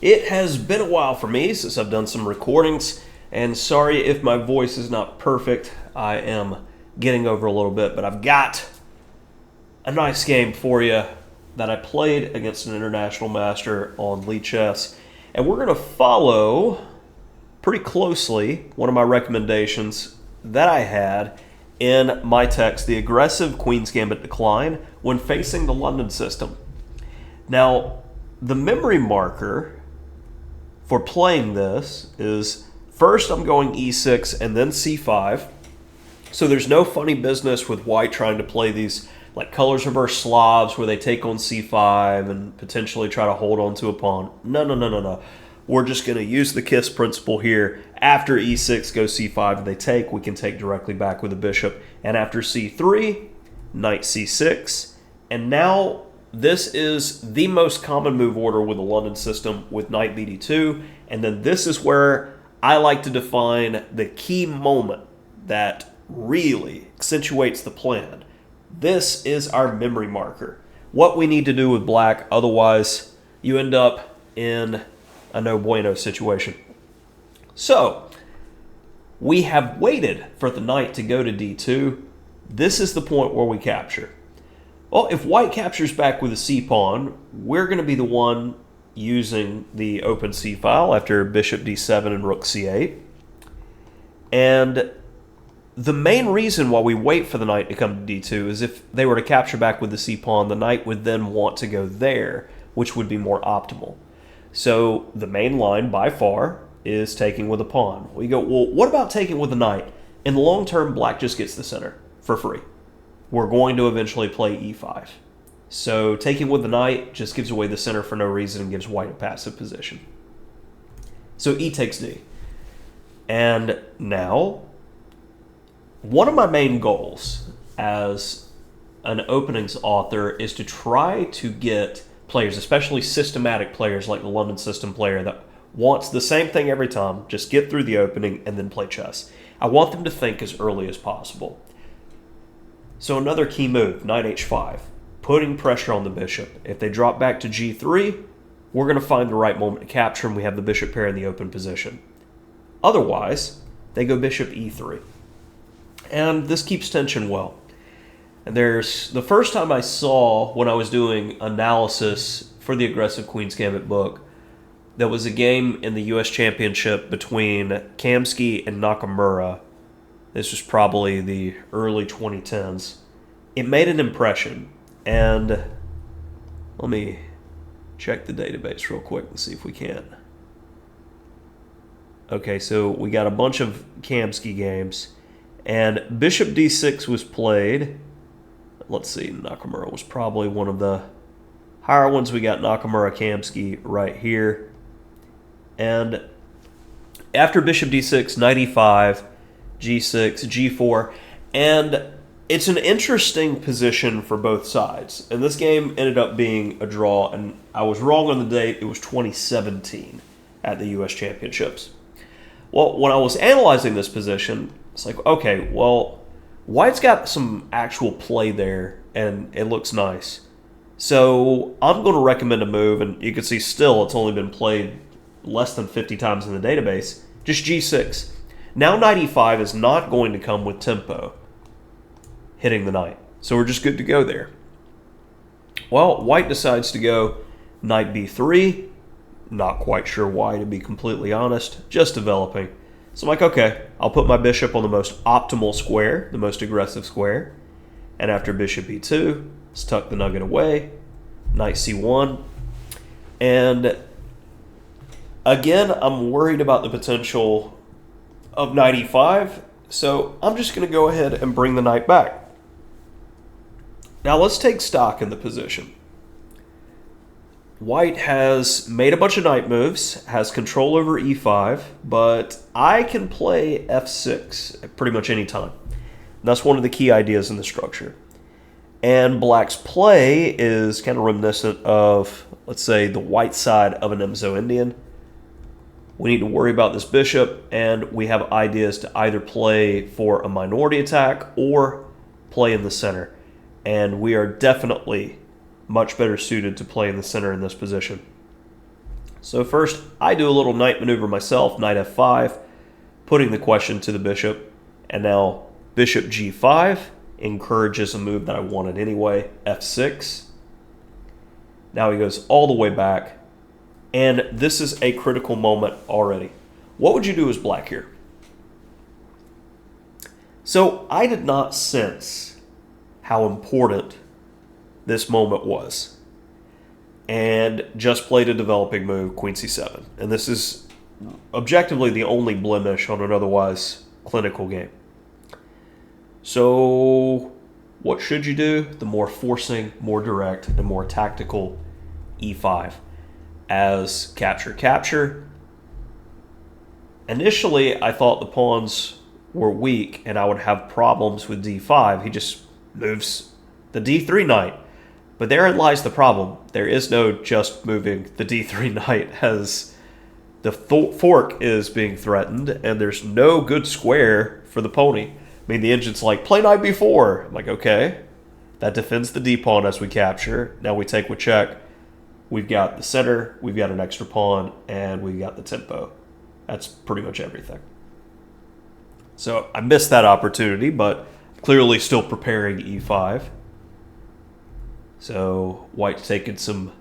It has been a while for me since I've done some recordings, and sorry if my voice is not perfect. I am getting over a little bit, but I've got a nice game for you that I played against an international master on Lee Chess, and we're going to follow pretty closely one of my recommendations that I had in my text, the aggressive Queen's Gambit decline when facing the London system. Now, the memory marker for playing this is first I'm going e6 and then c5. So there's no funny business with white trying to play these like colors reverse Slavs where they take on c5 and potentially try to hold on to a pawn. No. We're just going to use the kiss principle here. After e6 goes c5 and they take, we can take directly back with the bishop. And after c3, knight c6. And now this is the most common move order with the London system with knight bd2. And then this is where I like to define the key moment that really accentuates the plan. This is our memory marker. What we need to do with black, otherwise you end up in a no bueno situation. So, we have waited for the knight to go to d2. This is the point where we capture. Well, if white captures back with a c-pawn, we're going to be the one using the open c-file after bishop d7 and rook c8. And the main reason why we wait for the knight to come to d2 is if they were to capture back with the c-pawn, the knight would then want to go there, which would be more optimal. So the main line, by far, is taking with a pawn. We go, well, what about taking with a knight? In the long term, black just gets the center for free. We're going to eventually play e5. So taking with the knight just gives away the center for no reason and gives white a passive position. So e takes d. And now, one of my main goals as an openings author is to try to get players, especially systematic players like the London system player that wants the same thing every time, just get through the opening and then play chess. I want them to think as early as possible. So another key move, knight h5, putting pressure on the bishop. If they drop back to g3, we're going to find the right moment to capture and we have the bishop pair in the open position. Otherwise, they go bishop e3. And this keeps tension well. And there's the first time I saw when I was doing analysis for the Aggressive Queen's Gambit book, there was a game in the U.S. Championship between Kamsky and Nakamura. This was probably the early 2010s. It made an impression. And let me check the database real quick and see if we can. Okay, so we got a bunch of Kamsky games. And bishop d6 was played. Let's see, Nakamura was probably one of the higher ones. We got Nakamura Kamsky right here. And after bishop d6, knight e5, g6, g4. And it's an interesting position for both sides. And this game ended up being a draw. And I was wrong on the date. It was 2017 at the U.S. Championships. Well, when I was analyzing this position, it's like, okay, well, white's got some actual play there, and it looks nice. So I'm going to recommend a move, and you can see still it's only been played less than 50 times in the database. Just g6. Now knight e5 is not going to come with tempo hitting the knight. So we're just good to go there. Well, white decides to go knight b3. Not quite sure why, to be completely honest. Just developing. So I'm like, okay, I'll put my bishop on the most optimal square, the most aggressive square. And after bishop e2, let's tuck the nugget away. Knight c1. And again, I'm worried about the potential of knight e5. So I'm just going to go ahead and bring the knight back. Now let's take stock in the position. White has made a bunch of knight moves, has control over e5, but I can play f6 at pretty much any time. That's one of the key ideas in the structure. And black's play is kind of reminiscent of, let's say, the white side of an Emzo Indian. We need to worry about this bishop, and we have ideas to either play for a minority attack or play in the center. And we are definitely much better suited to play in the center in this position. So first, I do a little knight maneuver myself, knight f5, putting the question to the bishop, and now bishop g5 encourages a move that I wanted anyway, f6. Now he goes all the way back, and this is a critical moment already. What would you do as black here? So I did not sense how important this moment was, and just played a developing move, queen c7. And this is objectively the only blemish on an otherwise clinical game. So what should you do? The more forcing, more direct, and more tactical e5 as capture. Initially, I thought the pawns were weak and I would have problems with d5. He just moves the d3 knight. But therein lies the problem. There is no just moving the d3 knight, as the fork is being threatened and there's no good square for the pony. I mean, the engine's like, play knight b4. I'm like, okay. That defends the d-pawn as we capture. Now we take with check. We've got the center, we've got an extra pawn, and we've got the tempo. That's pretty much everything. So I missed that opportunity, but clearly still preparing e5. So white's taking some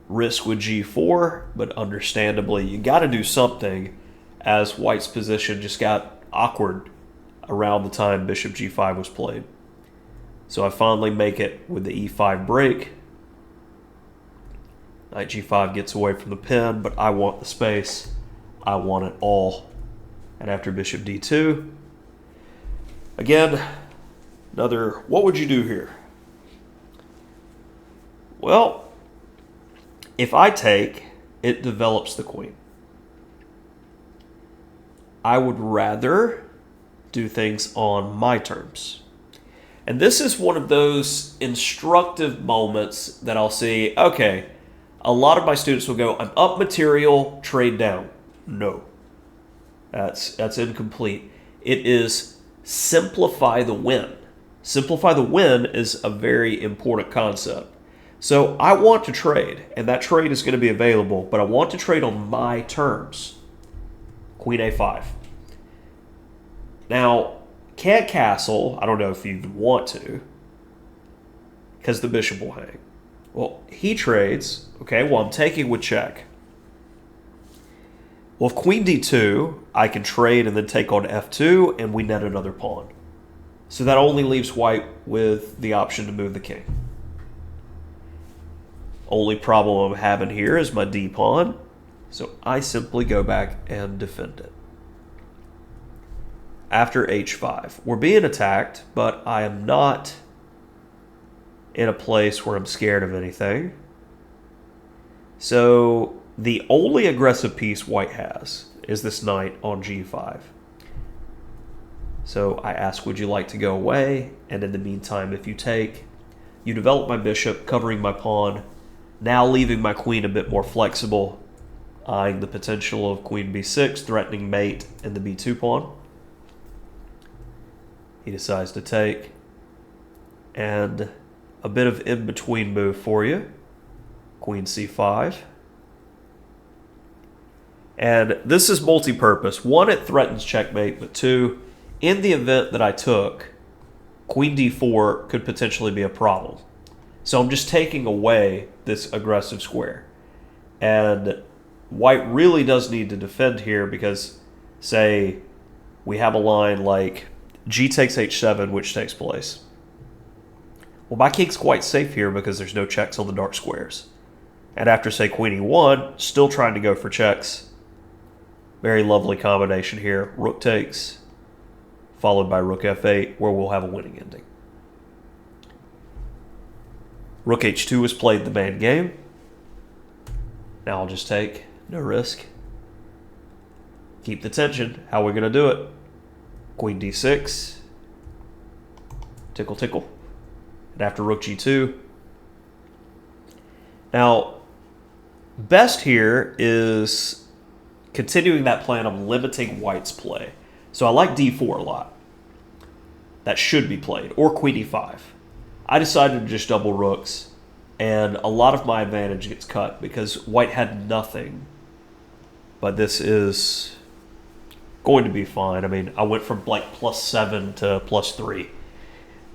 risk with g4, but understandably, you got to do something, as white's position just got awkward around the time bishop g5 was played. So I finally make it with the e5 break. Knight g5 gets away from the pin, but I want the space. I want it all. And after bishop d2, again, another, what would you do here? Well, if I take, it develops the queen. I would rather do things on my terms. And this is one of those instructive moments that I'll see, okay, a lot of my students will go, I'm up material, trade down. No, that's incomplete. It is simplify the win. Simplify the win is a very important concept. So I want to trade, and that trade is going to be available, but I want to trade on my terms. Queen a5. Now, can't castle. I don't know if you want to, because the bishop will hang. Well, he trades. Okay, well, I'm taking with check. Well, if queen d2, I can trade and then take on f2, and we net another pawn. So that only leaves white with the option to move the king. Only problem I'm having here is my d pawn, so I simply go back and defend it. After h5, we're being attacked, but I am not in a place where I'm scared of anything. So the only aggressive piece white has is this knight on g5. So I ask, would you like to go away? And in the meantime, if you take, you develop my bishop, covering my pawn, now leaving my queen a bit more flexible, eyeing the potential of queen b6, threatening mate and the b2 pawn. He decides to take, and a bit of in-between move for you. Queen c5. And this is multi-purpose. One, it threatens checkmate, but two, in the event that I took, queen d4 could potentially be a problem. So I'm just taking away this aggressive square. And white really does need to defend here because, say, we have a line like g takes h7, which takes place. Well, my king's quite safe here because there's no checks on the dark squares. And after, say, queen e1, still trying to go for checks. Very lovely combination here. Rook takes, followed by rook f8, where we'll have a winning ending. Rook h2 was played the main game. Now I'll just take, no risk. Keep the tension. How are we going to do it? Queen d6. Tickle, tickle. And after rook g2. Now, best here is continuing that plan of limiting white's play. So I like d4 a lot. That should be played. Or queen e5. I decided to just double rooks and a lot of my advantage gets cut because white had nothing. But this is going to be fine. I mean, I went from like +7 to +3.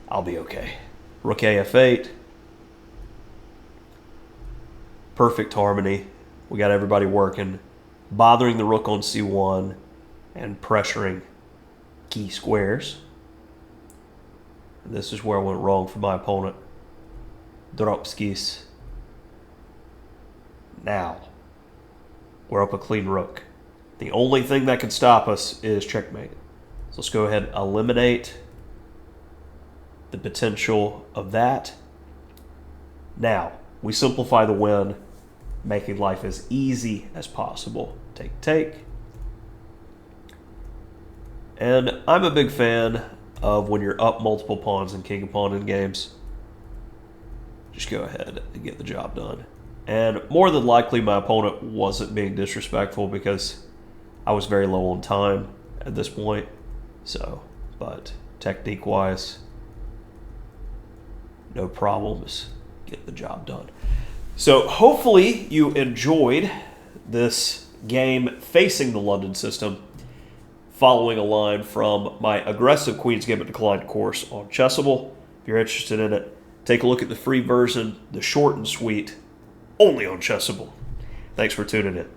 I'll be okay. Rook AF8. Perfect harmony. We got everybody working. Bothering the rook on C1 and pressuring key squares. And this is where I went wrong for my opponent. Dropskis. Now, we're up a clean rook. The only thing that can stop us is checkmate. So let's go ahead and eliminate the potential of that. Now, we simplify the win, making life as easy as possible. Take, take. And I'm a big fan of when you're up multiple pawns in king and pawn in games, just go ahead and get the job done. And more than likely, my opponent wasn't being disrespectful because I was very low on time at this point. So, but technique-wise, no problems. Get the job done. So hopefully you enjoyed this game facing the London system, following a line from my aggressive Queen's Gambit Declined course on Chessable. If you're interested in it, take a look at the free version, the short and sweet, only on Chessable. Thanks for tuning in.